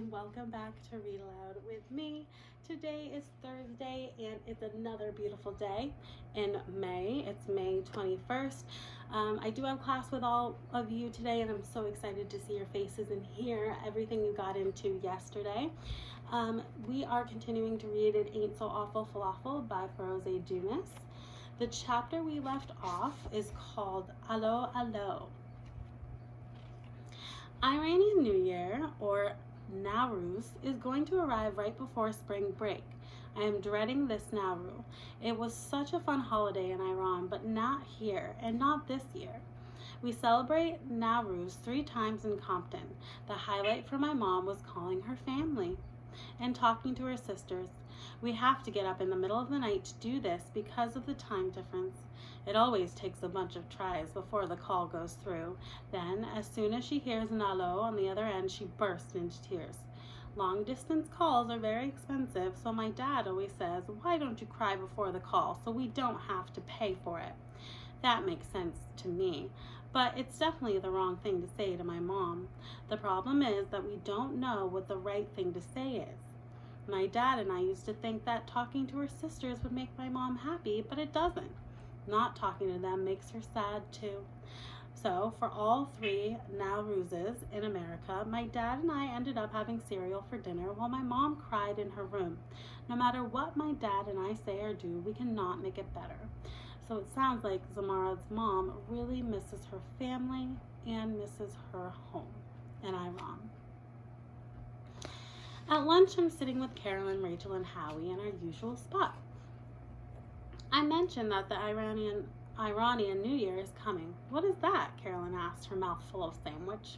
and welcome back to Read Aloud with me. Today is Thursday and it's another beautiful day in May. It's May 21st. I do have class with all of you today and I'm so excited to see your faces and hear everything you got into yesterday. We are continuing to read It Ain't So Awful Falafel by Firoozeh Dumas. The chapter we left off is called Allo Allo. Iranian New Year, or Nowruz, is going to arrive right before spring break. I am dreading this Nowruz. It was such a fun holiday in Iran, but not here, and not this year. We celebrate Nowruz 3 times in Compton. The highlight for my mom was calling her family and talking to her sisters. We have to get up in the middle of the night to do this because of the time difference. It always takes a bunch of tries before the call goes through. Then, as soon as she hears an allo on the other end, she bursts into tears. Long distance calls are very expensive, so my dad always says, "Why don't you cry before the call so we don't have to pay for it?" That makes sense to me, but it's definitely the wrong thing to say to my mom. The problem is that we don't know what the right thing to say is. My dad and I used to think that talking to her sisters would make my mom happy, but it doesn't. Not talking to them makes her sad too. So for all 3 Nowruzes in America, my dad and I ended up having cereal for dinner while my mom cried in her room. No matter what my dad and I say or do, we cannot make it better. So it sounds like Zomorod's mom really misses her family and misses her home in Iran. At lunch, I'm sitting with Carolyn, Rachel, and Howie in our usual spot. I mentioned that the Iranian New Year is coming. "What is that?" Carolyn asked, her mouth full of sandwich.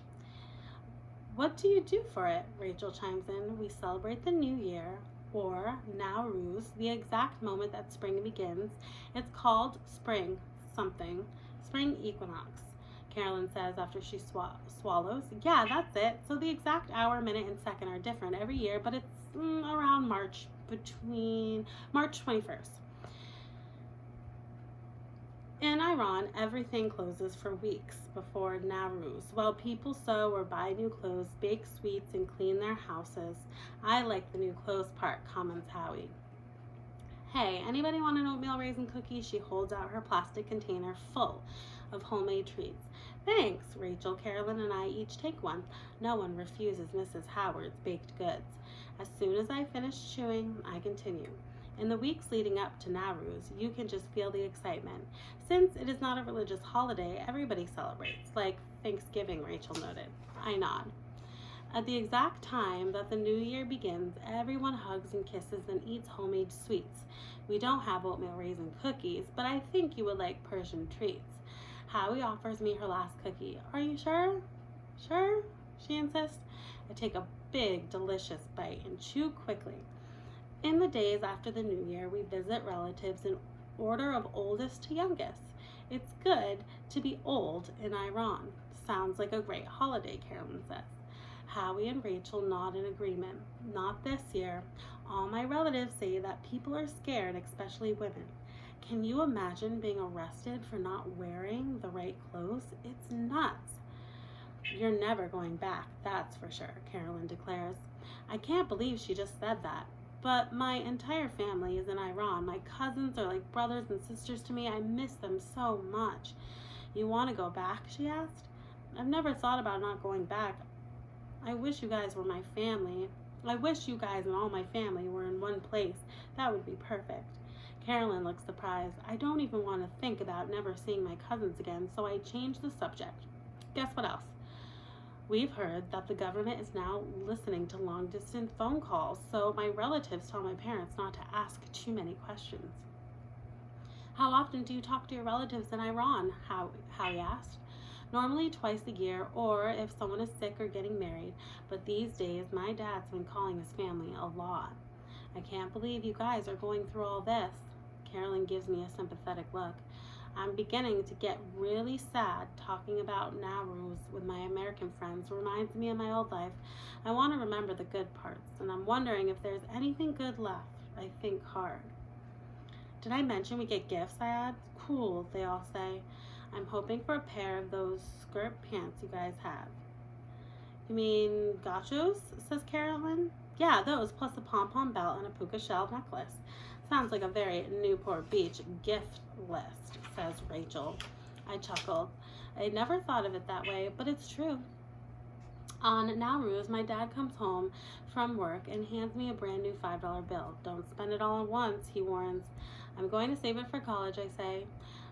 "What do you do for it?" Rachel chimes in. "We celebrate the New Year, or Nowruz, the exact moment that spring begins. It's called spring something, spring equinox," Carolyn says after she swallows. "Yeah, that's it. So the exact hour, minute, and second are different every year, but it's around between March 21st. In Iran, everything closes for weeks before Nowruz. While people sew or buy new clothes, bake sweets, and clean their houses. I like the new clothes part," comments Howie. "Hey, anybody want an oatmeal raisin cookie?" She holds out her plastic container full of homemade treats. "Thanks," Rachel, Carolyn, and I each take one. No one refuses Mrs. Howard's baked goods. As soon as I finish chewing, I continue. In the weeks leading up to Nowruz, you can just feel the excitement. Since it is not a religious holiday, everybody celebrates, like Thanksgiving, Rachel noted. I nod. At the exact time that the new year begins, everyone hugs and kisses and eats homemade sweets. We don't have oatmeal raisin cookies, but I think you would like Persian treats. Howie offers me her last cookie. "Are you sure?" "Sure," she insists. I take a big, delicious bite and chew quickly. In the days after the New Year, we visit relatives in order of oldest to youngest. It's good to be old in Iran. Sounds like a great holiday, Carolyn says. Howie and Rachel nod in agreement. Not this year. All my relatives say that people are scared, especially women. Can you imagine being arrested for not wearing the right clothes? It's nuts. "You're never going back, that's for sure," Carolyn declares. I can't believe she just said that. But my entire family is in Iran. My cousins are like brothers and sisters to me. I miss them so much. "You want to go back?" she asked. "I've never thought about not going back. I wish you guys were my family. I wish you guys and all my family were in one place. That would be perfect." Carolyn looks surprised. I don't even want to think about never seeing my cousins again, so I change the subject. "Guess what else? We've heard that the government is now listening to long-distance phone calls, so my relatives tell my parents not to ask too many questions." "How often do you talk to your relatives in Iran?" Howie asked. "Normally twice a year, or if someone is sick or getting married, but these days my dad's been calling his family a lot." "I can't believe you guys are going through all this." Carolyn gives me a sympathetic look. "I'm beginning to get really sad. Talking about Nowruz with my American friends reminds me of my old life. I want to remember the good parts, and I'm wondering if there's anything good left." I think hard. "Did I mention we get gifts?" I add. "Cool," they all say. "I'm hoping for a pair of those skirt pants you guys have." You mean gachos? Says Carolyn. Yeah, those, plus a pom-pom belt and a puka shell necklace. Sounds like a very Newport Beach gift list, says Rachel. I chuckled. I never thought of it that way, but it's true. On Nowruz, my dad comes home from work and hands me a brand new $5 bill. Don't spend it all at once, he warns. I'm going to save it for college, I say.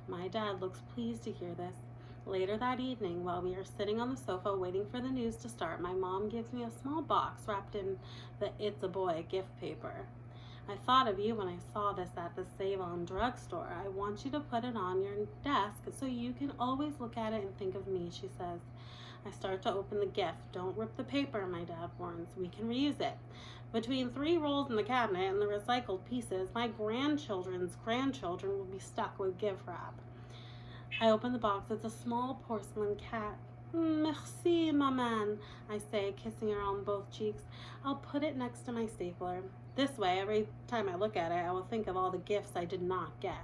My dad looks pleased to hear this. Later that evening, while we are sitting on the sofa waiting for the news to start, my mom gives me a small box wrapped in the It's a Boy gift paper. I thought of you when I saw this at the Save-On drugstore. I want you to put it on your desk so you can always look at it and think of me, she says. I start to open the gift. Don't rip the paper, my dad warns. We can reuse it. Between 3 rolls in the cabinet and the recycled pieces, my grandchildren's grandchildren will be stuck with gift wrap. I open the box. It's a small porcelain cat. Merci, maman, I say, kissing her on both cheeks. I'll put it next to my stapler. This way, every time I look at it, I will think of all the gifts I did not get.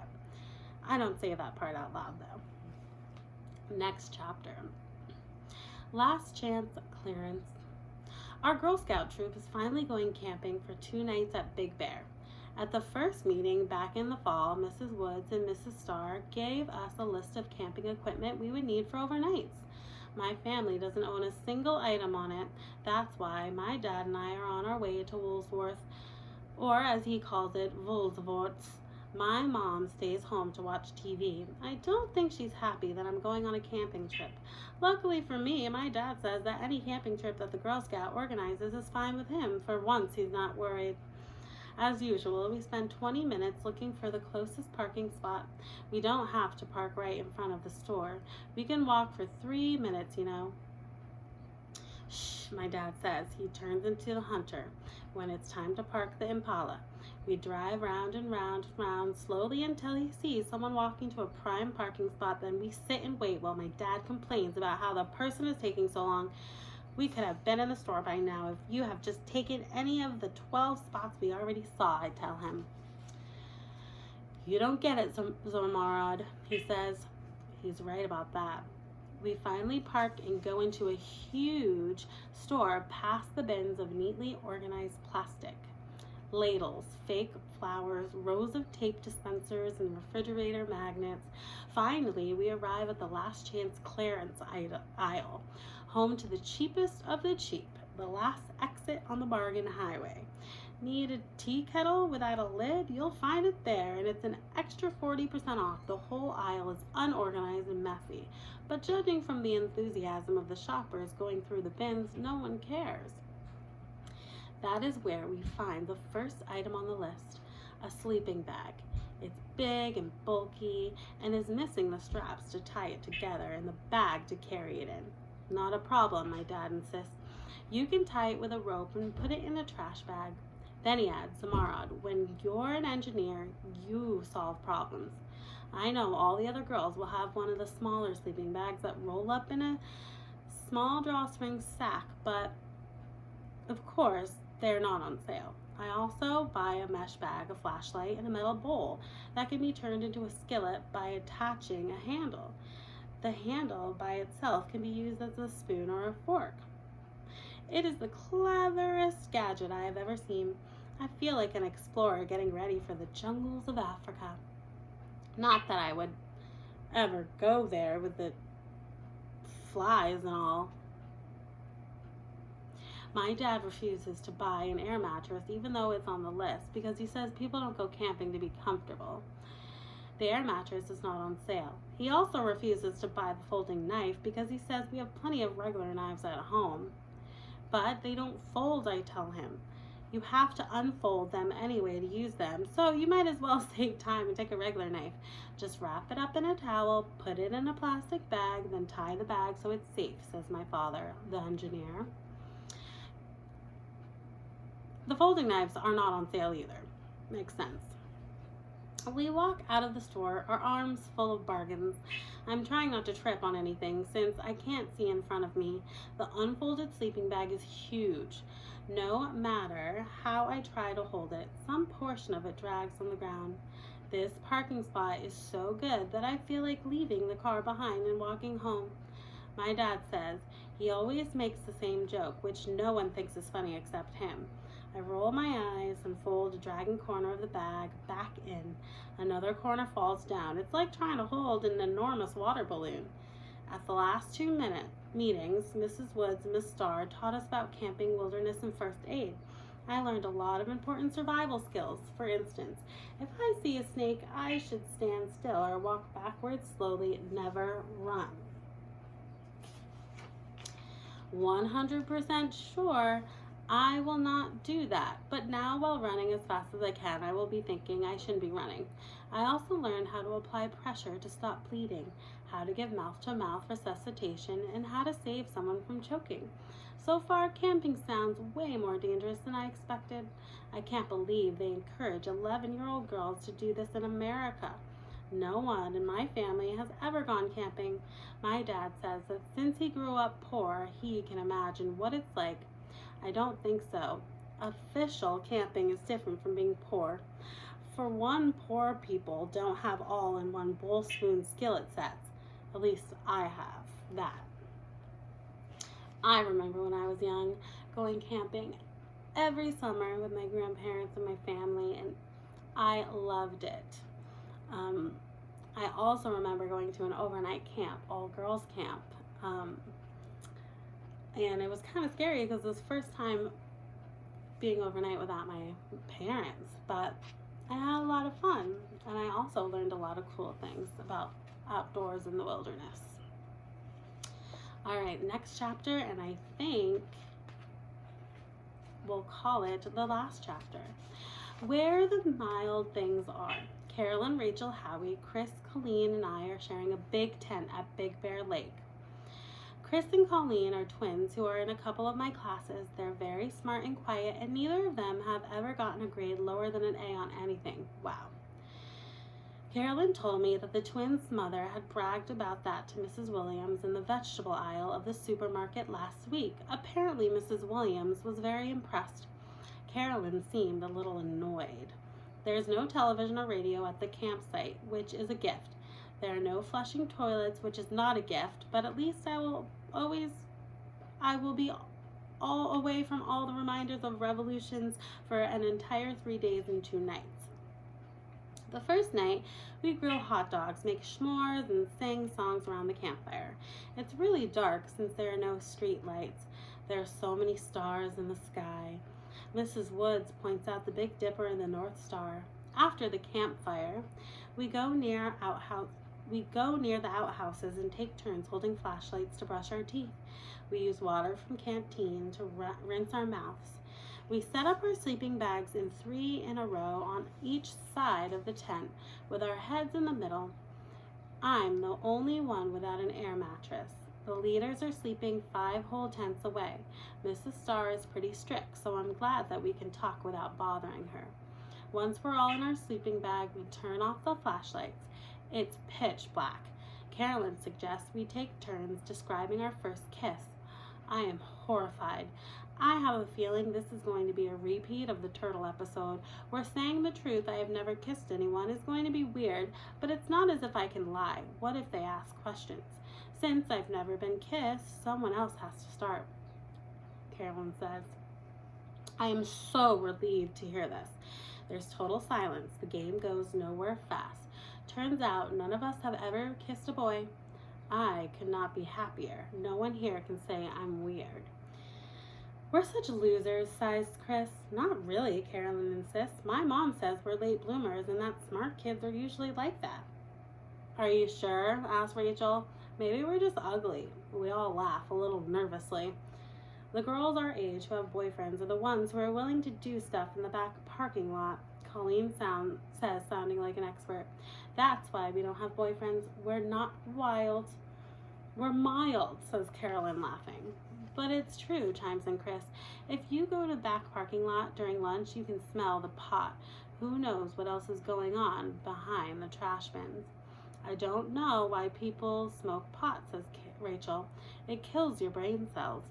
I don't say that part out loud, though. Next chapter. Last chance clearance. Our Girl Scout troop is finally going camping for 2 nights at Big Bear. At the first meeting back in the fall, Mrs. Woods and Mrs. Starr gave us a list of camping equipment we would need for overnights. My family doesn't own a single item on it. That's why my dad and I are on our way to Woolsworth, or as he calls it, Woolsworths. My mom stays home to watch TV. I don't think she's happy that I'm going on a camping trip. Luckily for me, my dad says that any camping trip that the Girl Scout organizes is fine with him. For once, he's not worried. As usual, we spend 20 minutes looking for the closest parking spot. We don't have to park right in front of the store. We can walk for 3 minutes, you know. Shh, my dad says. He turns into the hunter when it's time to park the Impala. We drive round and round and round slowly until he sees someone walking to a prime parking spot. Then we sit and wait while my dad complains about how the person is taking so long. We could have been in the store by now if you have just taken any of the 12 spots we already saw, I tell him. You don't get it, Zomorod, he says. He's right about that. We finally park and go into a huge store past the bins of neatly organized plastic. Ladles, fake flowers, rows of tape dispensers, and refrigerator magnets. Finally, we arrive at the last chance clearance aisle, home to the cheapest of the cheap, the last exit on the bargain highway. Need a tea kettle without a lid? You'll find it there, and it's an extra 40% off. The whole aisle is unorganized and messy, but judging from the enthusiasm of the shoppers going through the bins, no one cares. That is where we find the first item on the list, a sleeping bag. It's big and bulky and is missing the straps to tie it together and the bag to carry it in. Not a problem, my dad insists. You can tie it with a rope and put it in a trash bag. Then he adds, Zomorod, when you're an engineer, you solve problems. I know all the other girls will have one of the smaller sleeping bags that roll up in a small drawstring sack, but of course, they're not on sale. I also buy a mesh bag, a flashlight, and a metal bowl that can be turned into a skillet by attaching a handle. The handle by itself can be used as a spoon or a fork. It is the cleverest gadget I have ever seen. I feel like an explorer getting ready for the jungles of Africa. Not that I would ever go there with the flies and all. My dad refuses to buy an air mattress even though it's on the list because he says people don't go camping to be comfortable. The air mattress is not on sale. He also refuses to buy the folding knife because he says we have plenty of regular knives at home. But they don't fold, I tell him. You have to unfold them anyway to use them, so you might as well save time and take a regular knife. Just wrap it up in a towel, put it in a plastic bag, then tie the bag so it's safe, says my father, the engineer. The folding knives are not on sale either. Makes sense. We walk out of the store, our arms full of bargains. I'm trying not to trip on anything since I can't see in front of me. The unfolded sleeping bag is huge. No matter how I try to hold it, some portion of it drags on the ground. This parking spot is so good that I feel like leaving the car behind and walking home. My dad says, He always makes the same joke, which no one thinks is funny except him. I roll my eyes and fold a dragon corner of the bag back in. Another corner falls down. It's like trying to hold an enormous water balloon. At the last 2-minute meetings, Mrs. Woods and Miss Starr taught us about camping, wilderness, and first aid. I learned a lot of important survival skills. For instance, if I see a snake, I should stand still or walk backwards slowly, never run. 100% sure I will not do that, but now while running as fast as I can, I will be thinking I shouldn't be running. I also learned how to apply pressure to stop bleeding, how to give mouth-to-mouth resuscitation, and how to save someone from choking. So far, camping sounds way more dangerous than I expected. I can't believe they encourage 11-year-old girls to do this in America. No one in my family has ever gone camping. My dad says that since he grew up poor, he can imagine what it's like. I don't think so. Official camping is different from being poor. For one, poor people don't have all-in-one bowl spoon skillet sets. At least I have that. I remember when I was young going camping every summer with my grandparents and my family, and I loved it. I also remember going to an overnight camp, all-girls camp. And it was kind of scary because it was the first time being overnight without my parents, but I had a lot of fun, and I also learned a lot of cool things about outdoors in the wilderness. All right, next chapter, and I think we'll call it the last chapter. Where the mild things are. Carolyn, Rachel, Howie, Chris, Colleen, and I are sharing a big tent at Big Bear Lake. Chris and Colleen are twins who are in a couple of my classes. They're very smart and quiet, and neither of them have ever gotten a grade lower than an A on anything. Wow. Carolyn told me that the twins' mother had bragged about that to Mrs. Williams in the vegetable aisle of the supermarket last week. Apparently, Mrs. Williams was very impressed. Carolyn seemed a little annoyed. There's no television or radio at the campsite, which is a gift. There are no flushing toilets, which is not a gift, but at least I will be all away from all the reminders of revolutions for an entire 3 days and 2 nights. The first night, we grill hot dogs, make s'mores, and sing songs around the campfire. It's really dark since there are no street lights. There are so many stars in the sky. Mrs. Woods points out the Big Dipper and the North Star. After the campfire, we go near the outhouses and take turns holding flashlights to brush our teeth. We use water from canteen to rinse our mouths. We set up our sleeping bags in 3 in a row on each side of the tent with our heads in the middle. I'm the only one without an air mattress. The leaders are sleeping 5 whole tents away. Mrs. Starr is pretty strict, so I'm glad that we can talk without bothering her. Once we're all in our sleeping bag, we turn off the flashlights. It's pitch black. Carolyn suggests we take turns describing our first kiss. I am horrified. I have a feeling this is going to be a repeat of the turtle episode, where saying the truth I have never kissed anyone is going to be weird, but it's not as if I can lie. What if they ask questions? Since I've never been kissed, someone else has to start. Carolyn says. I am so relieved to hear this. There's total silence. The game goes nowhere fast. Turns out none of us have ever kissed a boy. I could not be happier. No one here can say I'm weird. We're such losers, sighs Chris. Not really, Carolyn insists. My mom says we're late bloomers and that smart kids are usually like that. Are you sure? Asks Rachel. Maybe we're just ugly. We all laugh a little nervously. The girls our age who have boyfriends are the ones who are willing to do stuff in the back parking lot, Colleen says, sounding like an expert. That's why we don't have boyfriends. We're not wild. We're mild, says Carolyn, laughing. But it's true, chimes in Chris. If you go to the back parking lot during lunch, you can smell the pot. Who knows what else is going on behind the trash bins? I don't know why people smoke pot, says Rachel. It kills your brain cells.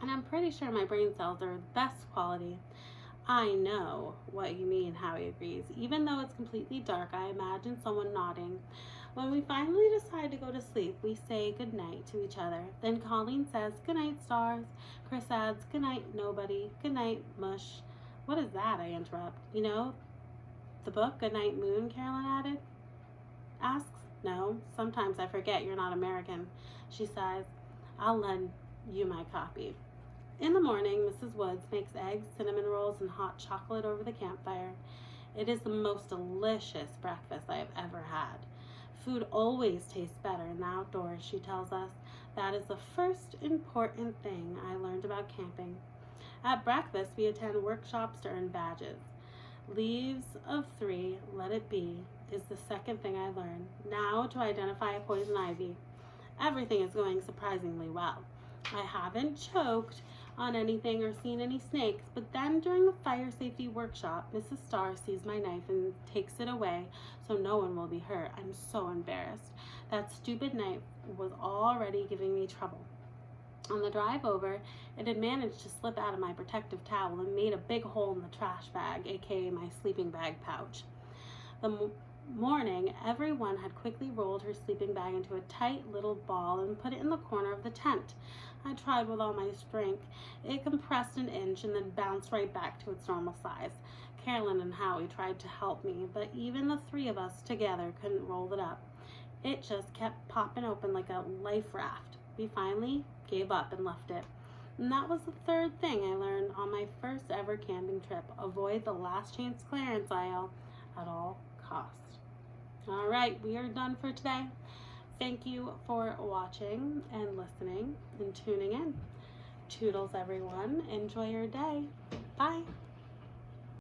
And I'm pretty sure my brain cells are the best quality. I know what you mean, Howie agrees. Even though it's completely dark, I imagine someone nodding. When we finally decide to go to sleep, we say goodnight to each other. Then Colleen says, "Goodnight, stars." Chris adds, "Goodnight, nobody." "Goodnight, mush." "What is that?" I interrupt. "You know, the book, Goodnight Moon," Carolyn asks. "No, sometimes I forget you're not American." She sighs. "I'll lend you my copy." In the morning, Mrs. Woods makes eggs, cinnamon rolls, and hot chocolate over the campfire. It is the most delicious breakfast I have ever had. Food always tastes better in the outdoors, she tells us. That is the first important thing I learned about camping. At breakfast, we attend workshops to earn badges. Leaves of 3, let it be, is the second thing I learned. Now to identify poison ivy. Everything is going surprisingly well. I haven't choked on anything or seen any snakes, but then during the fire safety workshop, Mrs. Starr sees my knife and takes it away so no one will be hurt. I'm so embarrassed. That stupid knife was already giving me trouble. On the drive over, it had managed to slip out of my protective towel and made a big hole in the trash bag, aka my sleeping bag pouch. The morning, everyone had quickly rolled her sleeping bag into a tight little ball and put it in the corner of the tent. I tried with all my strength. It compressed an inch and then bounced right back to its normal size. Carolyn and Howie tried to help me, but even the 3 of us together couldn't roll it up. It just kept popping open like a life raft. We finally gave up and left it. And that was the third thing I learned on my first ever camping trip. Avoid the last chance clearance aisle at all costs. All right, we are done for today. Thank you for watching and listening and tuning in. Toodles, everyone. Enjoy your day. Bye.